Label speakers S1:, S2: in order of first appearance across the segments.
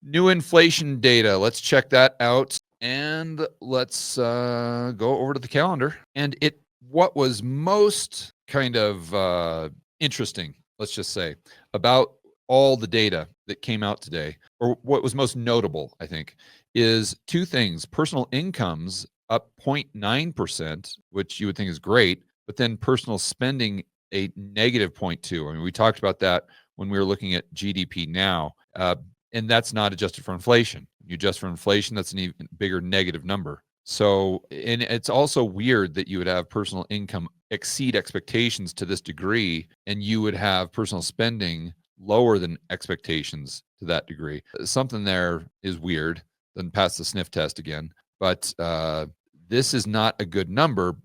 S1: New inflation data. Let's check that out. And let's go over to the calendar. And what was most kind of interesting, let's just say, about all the data that came out today, or what was most notable, I think, is two things. Personal incomes up 0.9%, which you would think is great, but then personal spending a negative 0.2. I mean, we talked about that when we were looking at GDP now. And that's not adjusted for inflation. You adjust for inflation, that's an even bigger negative number. So, and it's also weird that you would have personal income exceed expectations to this degree, and you would have personal spending lower than expectations to that degree. Something there is weird. Doesn't pass the sniff test again. But this is not a good number,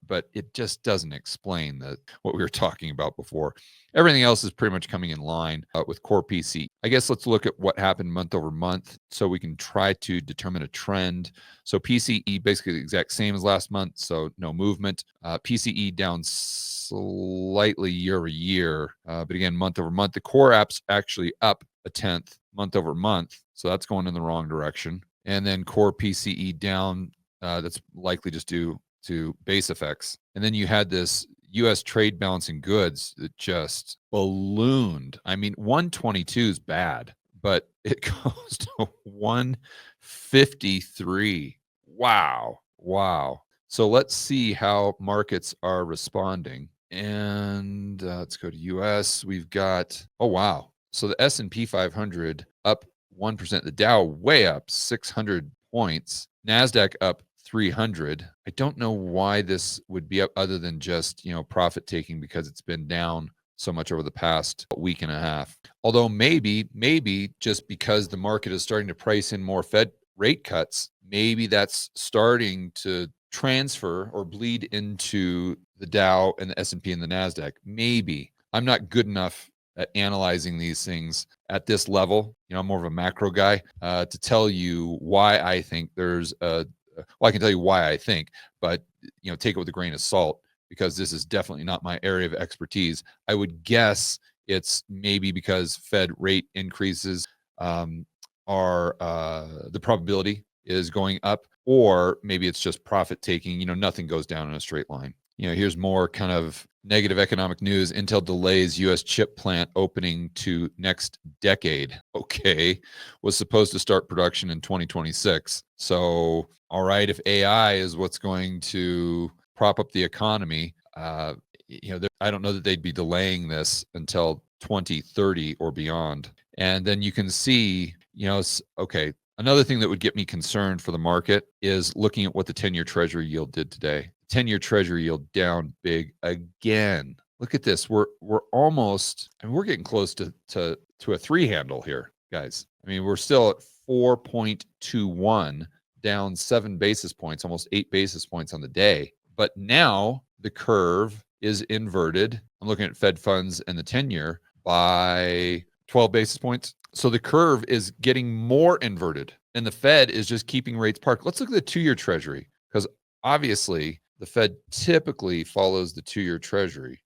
S1: but it just doesn't explain what we were talking about before. Everything else is pretty much coming in line with core PCE. I guess let's look at what happened month over month so we can try to determine a trend. So PCE basically the exact same as last month, so no movement. PCE down slightly year over year, but again, month over month. The core app's actually up a tenth month over month, so that's going in the wrong direction. And then core PCE down, that's likely just due to base effects. And then you had this U.S. trade balance in goods that just ballooned. I mean, 122 is bad, but it goes to 153. Wow. So let's see how markets are responding. And let's go to U.S. We've got, oh, wow. So the S&P 500 up 1%. The Dow way up 600 points. NASDAQ up 300. I don't know why this would be up other than just, profit taking because it's been down so much over the past week and a half. Although maybe just because the market is starting to price in more Fed rate cuts, maybe that's starting to transfer or bleed into the Dow and the S&P and the NASDAQ. Maybe. I'm not good enough at analyzing these things at this level. I'm more of a macro guy to tell you why I think there's I can tell you why I think, but take it with a grain of salt because this is definitely not my area of expertise. I would guess it's maybe because Fed rate increases are the probability is going up, or maybe it's just profit taking. Nothing goes down in a straight line. Here's more kind of negative economic news. Intel delays U.S. chip plant opening to next decade. Okay, was supposed to start production in 2026. So, all right, if AI is what's going to prop up the economy, I don't know that they'd be delaying this until 2030 or beyond. And then you can see, okay, another thing that would get me concerned for the market is looking at what the 10-year Treasury yield did today. 10-year Treasury yield down big again. Look at this. We're almost, we're getting close to a three handle here, guys. I mean, we're still at 4.21, down 7 basis points, almost 8 basis points on the day. But now the curve is inverted. I'm looking at Fed funds and the 10-year by 12 basis points. So the curve is getting more inverted and the Fed is just keeping rates parked. Let's look at the 2-year Treasury because obviously the Fed typically follows the 2-year Treasury.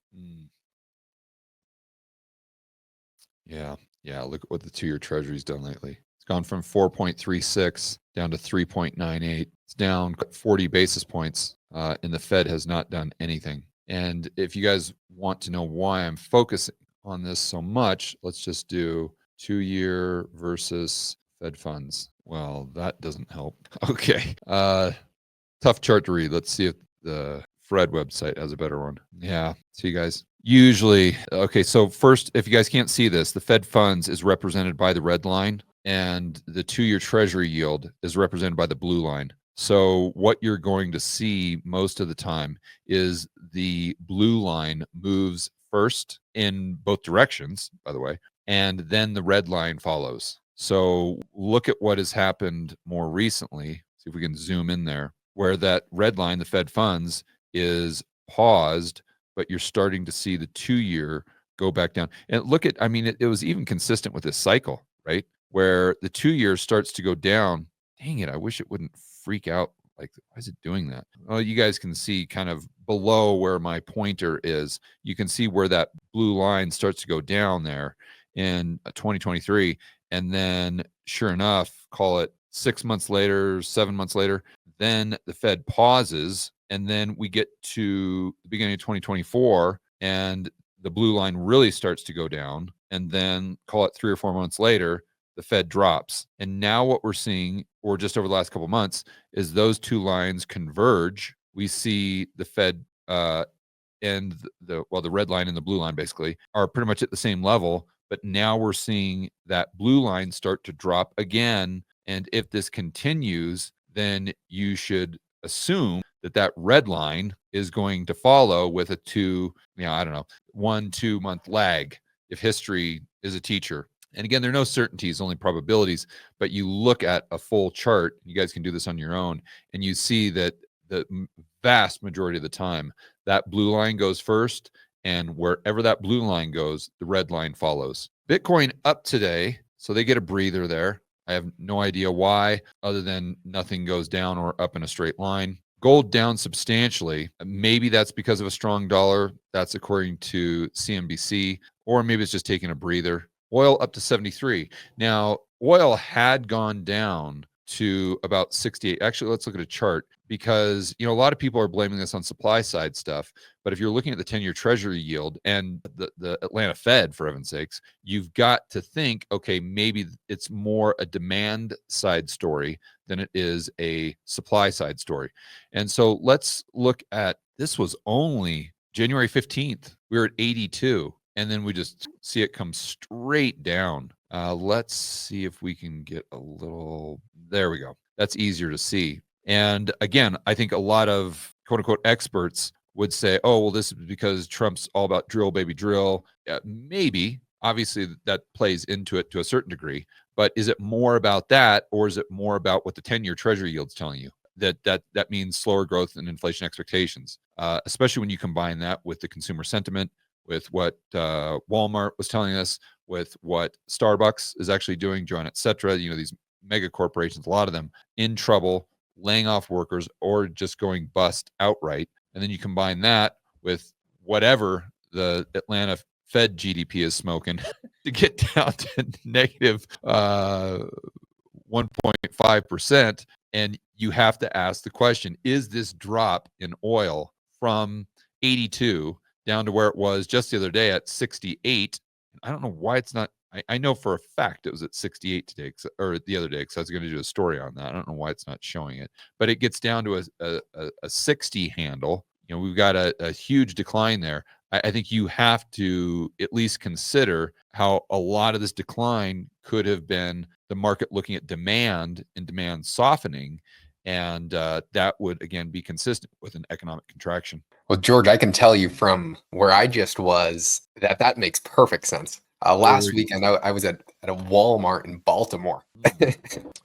S1: Yeah. Look at what the 2-year Treasury's done lately. It's gone from 4.36 down to 3.98. It's down 40 basis points, and the Fed has not done anything. And if you guys want to know why I'm focusing on this so much, let's just do 2-year versus Fed funds. Well, that doesn't help. Okay. Tough chart to read. Let's see if the Fred website has a better one. Yeah. See you guys. Usually, okay. So first, if you guys can't see this, the Fed funds is represented by the red line and the 2-year Treasury yield is represented by the blue line. So what you're going to see most of the time is the blue line moves first in both directions, by the way, and then the red line follows. So look at what has happened more recently. See if we can zoom in there, where that red line, the Fed funds, is paused, but you're starting to see the 2-year go back down. And look at, it was even consistent with this cycle, right? Where the 2-year starts to go down. Dang it, I wish it wouldn't freak out. Like, why is it doing that? Well, you guys can see kind of below where my pointer is. You can see where that blue line starts to go down there in 2023. And then sure enough, call it 6 months later, 7 months later, then the Fed pauses, and then we get to the beginning of 2024, and the blue line really starts to go down. And then call it 3 or 4 months later, the Fed drops. And now what we're seeing, or just over the last couple of months, is those two lines converge. We see the Fed and the red line and the blue line basically are pretty much at the same level. But now we're seeing that blue line start to drop again. And if this continues, then you should assume that that red line is going to follow with a 1-2 month lag, if history is a teacher. And again, there are no certainties, only probabilities, but you look at a full chart, you guys can do this on your own, and you see that the vast majority of the time, that blue line goes first, and wherever that blue line goes, the red line follows. Bitcoin up today, so they get a breather there. I have no idea why, other than nothing goes down or up in a straight line. Gold down substantially. Maybe that's because of a strong dollar. That's according to CNBC, or maybe it's just taking a breather. Oil up to 73. Now, oil had gone down to about 68. Actually, let's look at a chart, because a lot of people are blaming this on supply side stuff. But if you're looking at the 10-year treasury yield and the Atlanta Fed, for heaven's sakes, you've got to think, okay, maybe it's more a demand side story than it is a supply side story. And so let's look at, this was only January 15th. We were at 82. And then we just see it come straight down. Let's see if we can get a little, there we go. That's easier to see. And again, I think a lot of quote unquote experts would say, oh, well, this is because Trump's all about drill, baby, drill. Maybe, obviously that plays into it to a certain degree, but is it more about that, or is it more about what the 10-year treasury yield's telling you? That means slower growth and inflation expectations, especially when you combine that with the consumer sentiment, with what Walmart was telling us, with what Starbucks is actually doing, Joanne, et cetera. These mega corporations, a lot of them in trouble, laying off workers, or just going bust outright. And then you combine that with whatever the Atlanta Fed GDP is smoking to get down to negative 1.5%. And you have to ask the question, is this drop in oil from 82 down to where it was just the other day at 68? I don't know why it's not. I know for a fact it was at 68 today, or the other day, because I was going to do a story on that. I don't know why it's not showing it, but it gets down to a 60 handle. We've got a huge decline there. I think you have to at least consider how a lot of this decline could have been the market looking at demand and demand softening. And that would, again, be consistent with an economic contraction.
S2: Well, George, I can tell you from where I just was that makes perfect sense. Last weekend, I was at a Walmart in Baltimore.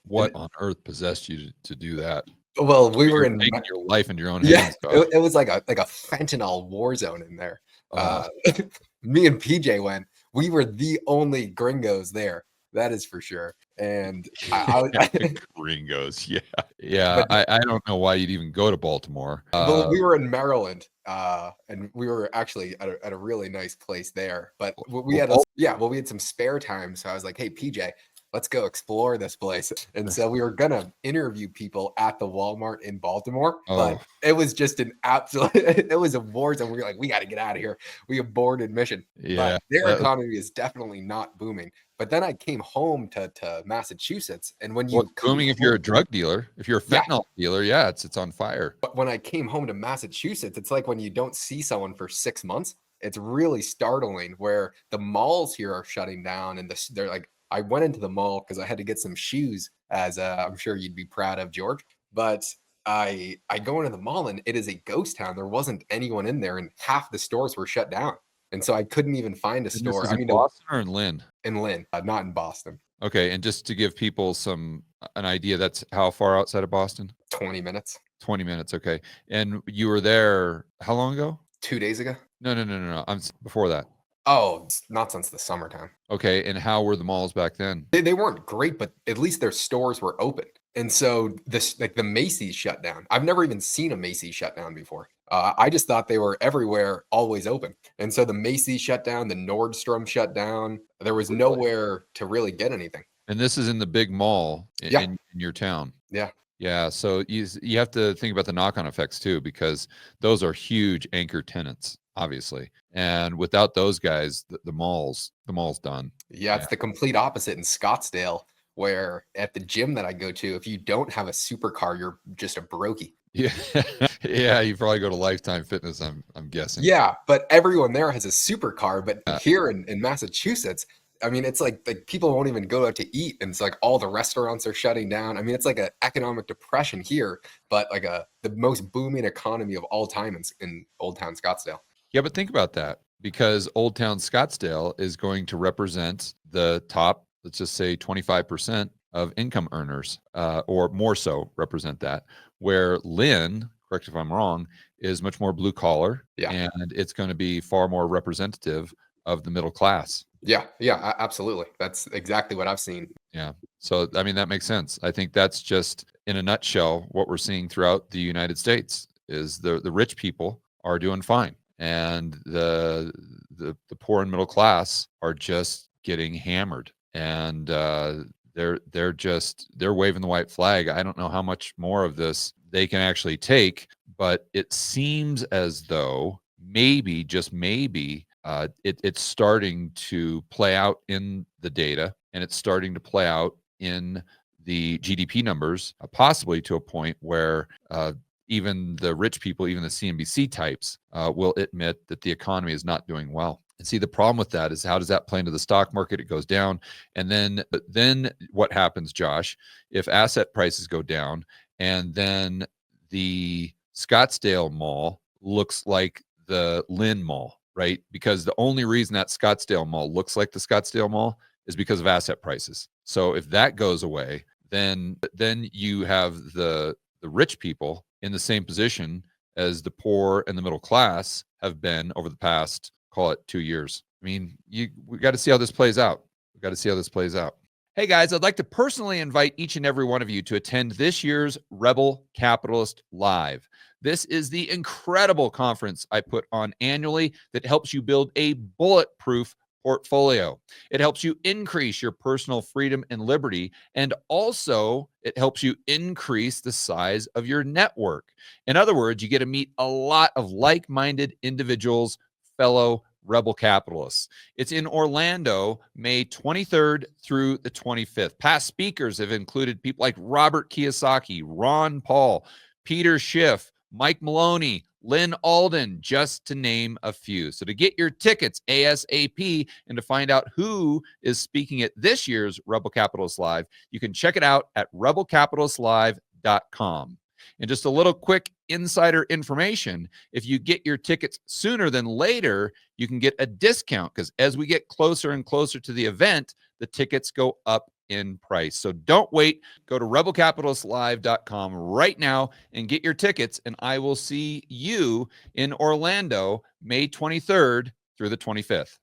S1: What on earth possessed you to do that?
S2: Well, we were in
S1: your life into your own hands.
S2: It was like a fentanyl war zone in there. Me and PJ went. We were the only gringos there. That is for sure. And
S1: gringos, yeah. But, I don't know why you'd even go to Baltimore.
S2: Well, we were in Maryland, and we were actually at a really nice place there. But we had we had some spare time, so I was like, "Hey, PJ, let's go explore this place." And so we were gonna interview people at the Walmart in Baltimore, but it was just an absolute, it was a war zone. We were like, we got to get out of here. We aborted mission.
S1: Yeah.
S2: But their economy is definitely not booming. But then I came home to Massachusetts, and when you
S1: booming, if you're a drug dealer, if you're a fentanyl dealer, it's on fire.
S2: But when I came home to Massachusetts, it's like when you don't see someone for 6 months. It's really startling where the malls here are shutting down, and they're like, I went into the mall because I had to get some shoes, as I'm sure you'd be proud of, George. But I go into the mall, and it is a ghost town. There wasn't anyone in there, and half the stores were shut down. And so I couldn't even find a store.
S1: I mean, Boston or in Lynn?
S2: In Lynn, not in Boston.
S1: Okay, and just to give people an idea, that's how far outside of Boston?
S2: 20 minutes.
S1: 20 minutes, okay. And you were there how long ago?
S2: 2 days ago.
S1: No. I'm before that.
S2: Oh, not since the summertime.
S1: Okay, and how were the malls back then?
S2: They weren't great, but at least their stores were open. And so the Macy's shut down. I've never even seen a Macy's shut down before. I just thought they were everywhere, always open. And so the Macy's shut down, the Nordstrom shut down. There was nowhere to really get anything.
S1: And this is in the big mall
S2: Yeah.
S1: in your town.
S2: Yeah.
S1: Yeah, so you have to think about the knock-on effects too, because those are huge anchor tenants, obviously. And without those guys, the mall's done.
S2: Yeah,
S1: Yeah.
S2: it's the complete opposite in Scottsdale, where at the gym that I go to, if you don't have a supercar, you're just a brokey.
S1: Yeah. Yeah, you probably go to Lifetime Fitness, I'm guessing.
S2: Yeah, but everyone there has a supercar. But
S1: Yeah.
S2: here in Massachusetts, I mean, it's like people won't even go out to eat, and it's like all the restaurants are shutting down. I mean, it's like an economic depression here, but like the most booming economy of all time in Old Town Scottsdale.
S1: Yeah, but think about that, because Old Town Scottsdale is going to represent the top, let's just say 25% of income earners, or more so represent that, where Lynn, correct if I'm wrong, is much more blue collar,
S2: Yeah.
S1: and it's going to be far more representative of the middle class.
S2: Yeah, yeah, absolutely. That's exactly what I've seen.
S1: Yeah. So, I mean, that makes sense. I think that's just in a nutshell what we're seeing throughout the United States is the rich people are doing fine, and the poor and middle class are just getting hammered, and they're waving the white flag. I don't know how much more of this they can actually take, but it seems as though maybe, just maybe, it's starting to play out in the data, and it's starting to play out in the GDP numbers, possibly to a point where even the rich people, even the CNBC types, will admit that the economy is not doing well. And see, the problem with that is, how does that play into the stock market? It goes down, and then what happens, Josh? If asset prices go down, and then the Scottsdale Mall looks like the Lynn Mall, right? Because the only reason that Scottsdale Mall looks like the Scottsdale Mall is because of asset prices. So if that goes away, then you have the rich people in the same position as the poor and the middle class have been over the past, call it 2 years. I mean, we got to see how this plays out. We got to see how this plays out. Hey guys, I'd like to personally invite each and every one of you to attend this year's Rebel Capitalist Live. This is the incredible conference I put on annually that helps you build a bulletproof portfolio. It helps you increase your personal freedom and liberty, and also it helps you increase the size of your network. In other words, you get to meet a lot of like-minded individuals, fellow rebel capitalists. It's in Orlando, May 23rd through the 25th. Past speakers have included people like Robert Kiyosaki, Ron Paul, Peter Schiff, Mike Maloney, Lynn Alden, just to name a few. So to get your tickets ASAP and to find out who is speaking at this year's Rebel Capitalist Live, you can check it out at rebelcapitalistlive.com. And just a little quick insider information, if you get your tickets sooner than later, you can get a discount, because as we get closer and closer to the event, the tickets go up in price. So don't wait. Go to rebelcapitalistlive.com right now and get your tickets, and I will see you in Orlando, May 23rd through the 25th.